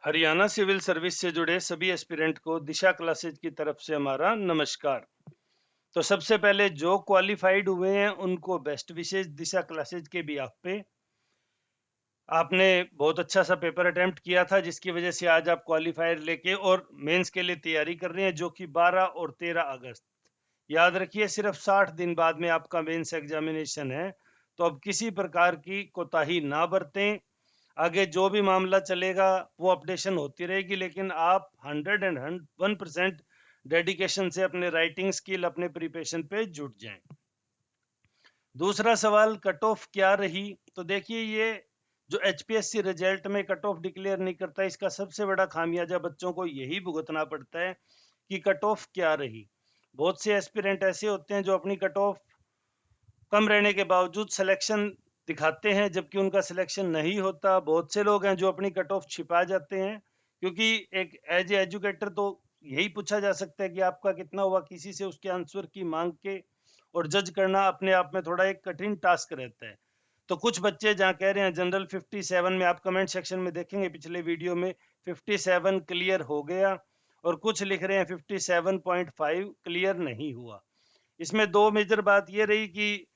Haryana civil service से जुड़े सभी एस्पिरेंट को दिशा क्लासेज की तरफ से हमारा नमस्कार। तो सबसे पहले जो क्वालिफाइड हुए हैं उनको बेस्ट विशेष दिशा क्लासेज के बिहाफ पे। आपने बहुत अच्छा सा पेपर अटेम्प्ट किया था जिसकी वजह से आज आप क्वालिफायर लेके और मेंस के लिए तैयारी कर रहे हैं जो कि 12 और 13 अगस्त। याद रखिए सिर्फ 60 दिन बाद में आपका मेंस एग्जामिनेशन है, तो अब किसी प्रकार की कोताही ना बरतें। आगे जो भी मामला चलेगा वो अपडेशन होती रहेगी, लेकिन आप 101% डेडिकेशन से अपने राइटिंग स्किल, अपने प्रिपरेशन पे जुट जाएं। दूसरा सवाल, कट ऑफ क्या रही? तो देखिए, ये जो एचपीएससी रिजल्ट में कट ऑफ डिक्लेयर नहीं करता, इसका सबसे बड़ा खामियाजा बच्चों को यही भुगतना पड़ता है कि कट ऑफ क्या रही। बहुत से एस्पिरेंट ऐसे होते हैं जो अपनी कट ऑफ कम रहने के बावजूद सिलेक्शन दिखाते हैं जबकि उनका सिलेक्शन नहीं होता। बहुत से लोग हैं जो अपनी कट ऑफ छिपा जाते हैं, क्योंकि एक एज एजुकेटर तो यही पूछा जा सकता है कि आपका कितना हुआ, किसी से उसके आंसर की मांग के और जज करना अपने आप में थोड़ा एक कठिन टास्क रहता है। तो कुछ बच्चे जहाँ कह रहे हैं जनरल 57 में, आप कमेंट सेक्शन में देखेंगे पिछले वीडियो में 57 क्लियर हो गया, और कुछ लिख रहे हैं 57.5 क्लियर नहीं हुआ। इसमें दो मेजर बात ये रही कि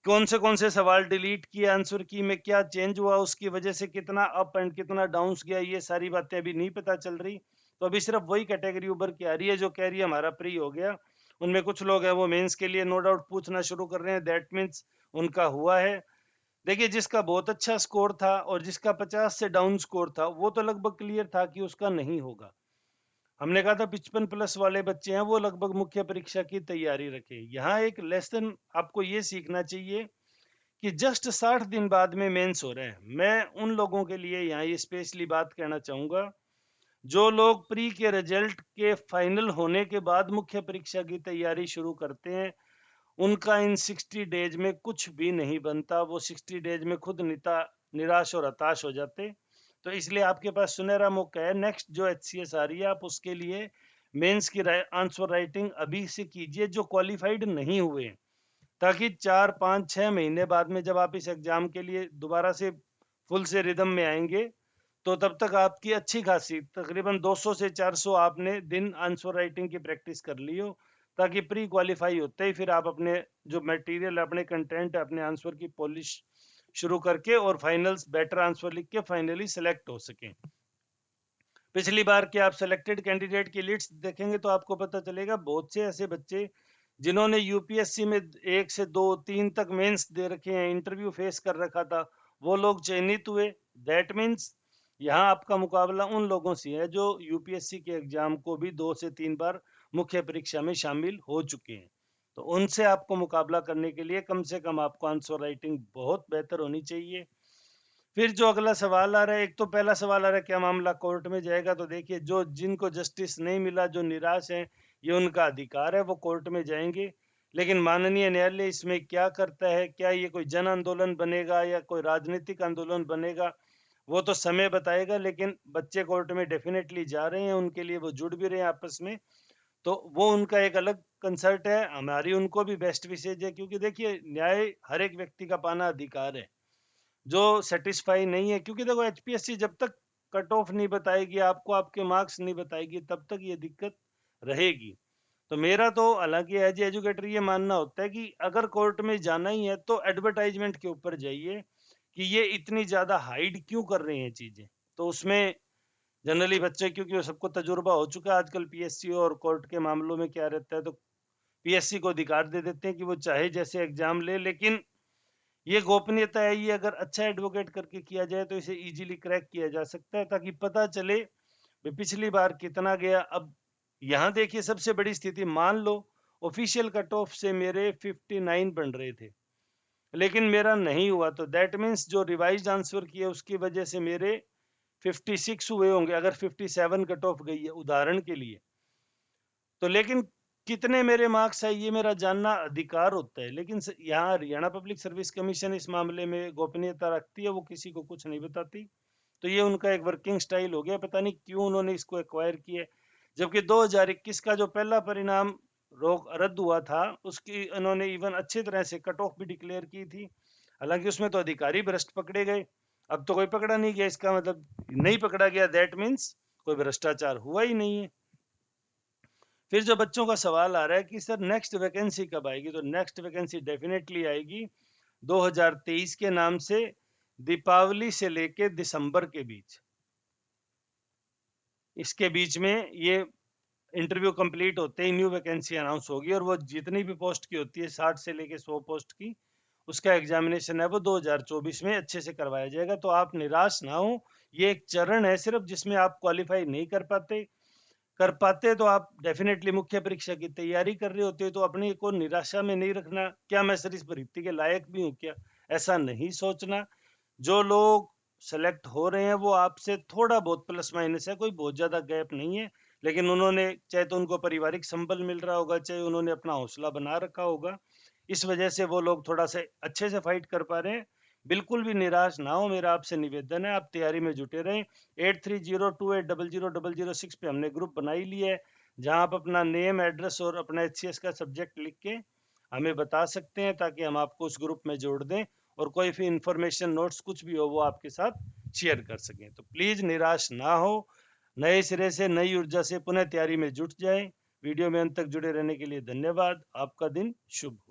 कौन से सवाल डिलीट किए, आंसर की में क्या चेंज हुआ, उसकी वजह से कितना अप एंड कितना डाउन गया, ये सारी बातें अभी नहीं पता चल रही। तो अभी सिर्फ वही कैटेगरी उभर के आ रही है जो कह रही है हमारा प्री हो गया। उनमें कुछ लोग हैं वो मेंस के लिए नो डाउट पूछना शुरू कर रहे हैं, दैट मीन्स उनका हुआ है। देखिए, जिसका बहुत अच्छा स्कोर था और जिसका 50 से डाउन स्कोर था वो तो लगभग क्लियर था कि उसका नहीं होगा। हमने कहा था 55 प्लस वाले बच्चे हैं वो लगभग मुख्य परीक्षा की तैयारी रखे। यहाँ एक लेसन आपको ये सीखना चाहिए कि जस्ट 60 दिन बाद में मेंस हो रहे हैं। मैं उन लोगों के लिए यहाँ ये स्पेशली बात कहना चाहूंगा जो लोग प्री के रिजल्ट के फाइनल होने के बाद मुख्य परीक्षा की तैयारी शुरू करते हैं। उनका इन 60 डेज में कुछ भी नहीं बनता, वो 60 डेज में खुद निराश और हताश हो जाते। तो इसलिए आपके पास सुनहरा मौका है, नेक्स्ट जो एचसीएस आ रही है आप उसके लिए मेंस की आंसर राइटिंग अभी से कीजिए जो क्वालिफाइड नहीं हुए, ताकि 4 5 6 महीने बाद में जब आप इस एग्जाम के लिए दोबारा से फुल से रिदम में आएंगे तो तब तक आपकी अच्छी खासी तकरीबन 200 से 400 आपने दिन आंसर राइटिंग की प्रैक्टिस कर ली हो, ताकि प्री क्वालिफाई होते ही फिर आप अपने जो मटेरियल, अपने कंटेंट, अपने आंसर की पॉलिश शुरू करके और फाइनल्स बेटर आंसर लिख के फाइनली सेलेक्ट हो सकें। पिछली बार के आप सेलेक्टेड कैंडिडेट की लिस्ट देखेंगे तो आपको पता चलेगा बहुत से ऐसे बच्चे जिन्होंने यूपीएससी में 1 से 2 3 तक मेंस दे रखे हैं, इंटरव्यू फेस कर रखा था, वो लोग चयनित हुए। दैट मीन्स यहाँ आपका मुकाबला उन लोगों से है जो यूपीएससी के एग्जाम को भी 2 से 3 बार मुख्य परीक्षा में शामिल हो चुके हैं। तो उनसे आपको मुकाबला करने के लिए कम से कम आपको आंसर राइटिंग बहुत बेहतर होनी चाहिए। फिर जो अगला सवाल आ रहा है, एक तो पहला सवाल आ रहा है क्या मामला कोर्ट में जाएगा? तो देखिए, जो जिनको जस्टिस नहीं मिला, जो निराश हैं, ये उनका अधिकार है, वो कोर्ट में जाएंगे। लेकिन माननीय न्यायालय इसमें क्या करता है, क्या ये कोई जन आंदोलन बनेगा या कोई राजनीतिक आंदोलन बनेगा, वो तो समय बताएगा। लेकिन बच्चे कोर्ट में डेफिनेटली जा रहे हैं, उनके लिए वो जुड़ भी रहे हैं आपस में, तो वो उनका एक अलग कंसर्ट है। हमारी उनको भी बेस्ट विशेज है, क्योंकि देखिए न्याय हर एक व्यक्ति का पाना अधिकार है जो सेटिस्फाई नहीं है। क्योंकि देखो, एचपीएससी जब तक कट ऑफ नहीं बताएगी आपको, आपके मार्क्स नहीं बताएगी, तब तक ये दिक्कत रहेगी। तो मेरा तो हालांकि एज एजुकेटर ये मानना होता है कि अगर कोर्ट में जाना ही है तो एडवर्टाइजमेंट के ऊपर जाइए कि ये इतनी ज्यादा हाइड क्यों कर रहे हैं चीजें। तो उसमें जनरली बच्चे, क्योंकि वो सबको तजुर्बा हो चुका है आजकल पीएससी और कोर्ट के मामलों में क्या रहता है, तो पीएससी को अधिकार दे देते हैं कि वो चाहे जैसे एग्जाम ले। लेकिन ये गोपनीयता है, ये अगर अच्छा एडवोकेट करके किया जाए तो इसे इजीली क्रैक किया जा सकता है, ताकि पता चले भाई पिछली बार कितना गया। अब यहाँ देखिए सबसे बड़ी स्थिति, मान लो ऑफिशियल कट ऑफ से मेरे 59 बन रहे थे लेकिन मेरा नहीं हुआ, तो दैट मीन्स जो रिवाइज आंसर किया उसकी वजह से मेरे 56 हुए होंगे, अगर 57 कट ऑफ गई है उदाहरण के लिए। तो लेकिन कितने मेरे मार्क्स है ये मेरा जानना अधिकार होता है। लेकिन यहाँ हरियाणा पब्लिक सर्विस कमीशन इस मामले में गोपनीयता रखती है, वो किसी को कुछ नहीं बताती। तो ये उनका एक वर्किंग स्टाइल हो गया, पता नहीं क्यों उन्होंने इसको एक्वायर किया। जबकि 2021 का जो पहला परिणाम रोक रद्द हुआ था उसकी उन्होंने इवन अच्छी तरह से कट ऑफ भी डिक्लेयर की थी, हालांकि उसमें तो अधिकारी भ्रष्ट पकड़े गए। अब तो कोई पकड़ा नहीं गया, इसका मतलब नहीं पकड़ा गया, दैट मीन्स कोई भ्रष्टाचार हुआ ही नहीं है। फिर जो बच्चों का सवाल आ रहा है कि सर नेक्स्ट वैकेंसी कब आएगी, तो नेक्स्ट वैकेंसी डेफिनेटली आएगी 2023 के नाम से, दीपावली से लेके दिसंबर के बीच, इसके बीच में ये इंटरव्यू कंप्लीट होते ही न्यू वैकेंसी अनाउंस होगी, और वो जितनी भी पोस्ट की होती है 60 से लेके 100 पोस्ट की, उसका एग्जामिनेशन है वो 2024 में अच्छे से करवाया जाएगा। तो आप निराश ना हो, ये एक चरण है सिर्फ जिसमें आप क्वालिफाई नहीं कर पाते तो आप डेफिनेटली मुख्य परीक्षा की तैयारी कर रहे होते हो, तो अपने को निराशा में नहीं रखना, क्या मैं सर इस भर्ती के लायक भी हूँ क्या, ऐसा नहीं सोचना। जो लोग सेलेक्ट हो रहे हैं वो आपसे थोड़ा बहुत प्लस माइनस है, कोई बहुत ज्यादा गैप नहीं है, लेकिन उन्होंने चाहे तो उनको पारिवारिक संबल मिल रहा होगा, चाहे उन्होंने अपना हौसला बना रखा होगा, इस वजह से वो लोग थोड़ा सा अच्छे से फाइट कर पा रहे हैं। बिल्कुल भी निराश ना हो, मेरा आपसे निवेदन है, आप तैयारी में जुटे रहें। 8302800006 पे हमने ग्रुप बना ही लिया है, जहां आप अपना नेम, एड्रेस और अपना HCS का सब्जेक्ट लिख के हमें बता सकते हैं, ताकि हम आपको उस ग्रुप में जोड़ दें और कोई भी इंफॉर्मेशन, नोट्स कुछ भी हो वो आपके साथ शेयर कर सकें। तो प्लीज निराश ना हो, नए सिरे से नई ऊर्जा से पुनः तैयारी में जुट जाएं। वीडियो में अंत तक जुड़े रहने के लिए धन्यवाद। आपका दिन शुभ हो।